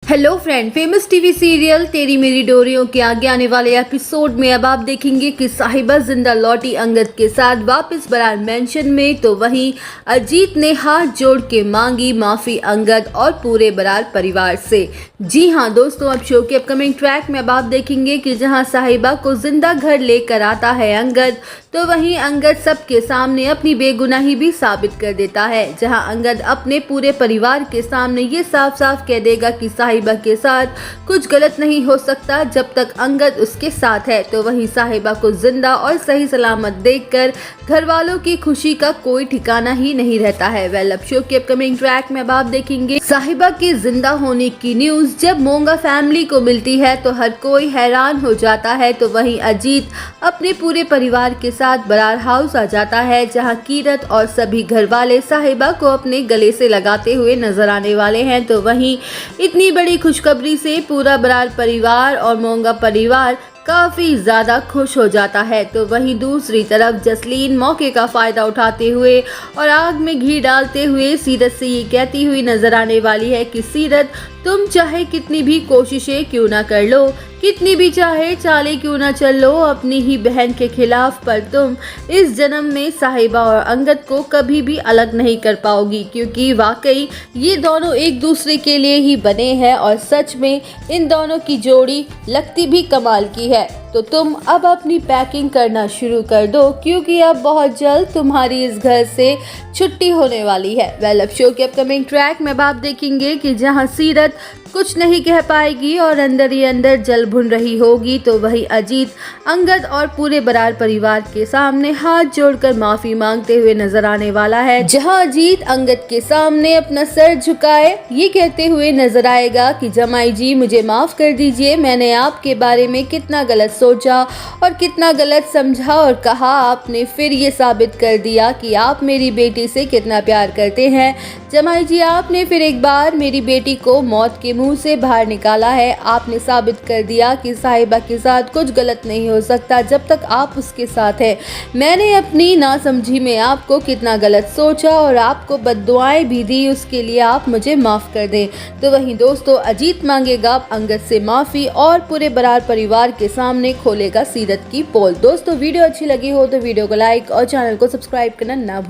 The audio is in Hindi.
Hello friend, famous TV serial तेरी मेरी डोरियों के आगे आने वाले एपिसोड में अब आप देखेंगे कि साहिबा जिंदा लौटी अंगद के साथ वापस बरार मेंशन में। तो वहीं अजीत ने हाथ जोड़ के मांगी माफी अंगद और पूरे बरार परिवार से। जी हां दोस्तों, अब शो के अपकमिंग ट्रैक में अब आप देखेंगे कि जहां साहिबा को जिंदा घर लेकर आता है अंगद, तो वहीं अंगद सबके सामने अपनी बेगुनाही भी साबित कर देता है। जहां अंगद अपने पूरे परिवार के सामने ये साफ साफ कह देगा कि साहिबा के साथ कुछ गलत नहीं हो सकता जब तक अंगद उसके साथ है। तो वहीं साहिबा को जिंदा और सही सलामत देखकर घर वालों की खुशी का कोई ठिकाना ही नहीं रहता है। वेल, अब शो के अपकमिंग ट्रैक में अब आप देखेंगे साहिबा के जिंदा होने की न्यूज जब मोंगा फैमिली को मिलती है तो हर कोई हैरान हो जाता है। तो वहीं अजीत अपने पूरे परिवार के साथ बरार हाउस आ जाता है, जहां कीरत और सभी घर वाले साहिबा को अपने गले से लगाते हुए नजर आने वाले हैं। तो वहीं इतनी बड़ी खुशखबरी से पूरा बरार परिवार और मोंगा परिवार काफी ज्यादा खुश हो जाता है। तो वहीं दूसरी तरफ जसलीन मौके का फायदा उठाते हुए और आग में घी डालते हुए सीरत से ये कहती हुई नजर आने वाली है कि सीरत, तुम चाहे कितनी भी कोशिशें क्यों ना कर लो, कितनी भी चाहे चालें क्यों ना चल लो अपनी ही बहन के खिलाफ, पर तुम इस जन्म में साहिबा और अंगद को कभी भी अलग नहीं कर पाओगी, क्योंकि वाकई ये दोनों एक दूसरे के लिए ही बने हैं और सच में इन दोनों की जोड़ी लगती भी कमाल की है। तो तुम अब अपनी पैकिंग करना शुरू कर दो, क्योंकि अब बहुत जल्द तुम्हारी इस घर से छुट्टी होने वाली है। वेल, अब शो के अपकमिंग ट्रैक में आप देखेंगे कि जहां सीरत कुछ नहीं कह पाएगी और अंदर ही अंदर जल भुन रही होगी, तो वही अजीत अंगद और पूरे बरार परिवार के सामने हाथ जोड़कर माफी मांगते हुए नजर आने वाला है। जहां अजीत अंगद के सामने अपना सर झुकाए ये कहते हुए नजर आएगा कि जमाई जी, मुझे माफ कर दीजिए, मैंने आपके बारे में कितना गलत सोचा और कितना गलत समझा और कहा। आपने फिर ये साबित कर दिया कि आप मेरी बेटी से कितना प्यार करते हैं। जमाई जी, आपने फिर एक बार मेरी बेटी को मौत के मुंह से बाहर निकाला है। आपने साबित कर दिया कि साहिबा के साथ कुछ गलत नहीं हो सकता जब तक आप उसके साथ हैं। मैंने अपनी नासमझी में आपको कितना गलत सोचा और आपको बद्दुआएं भी दी, उसके लिए आप मुझे माफ कर दें। तो वहीं दोस्तों, अजीत मांगेगा अंगद से माफी और पूरे बरार परिवार के सामने खोलेगा सीरत की पोल। दोस्तों, वीडियो अच्छी लगी हो तो वीडियो को लाइक और चैनल को सब्सक्राइब करना ना भूलें।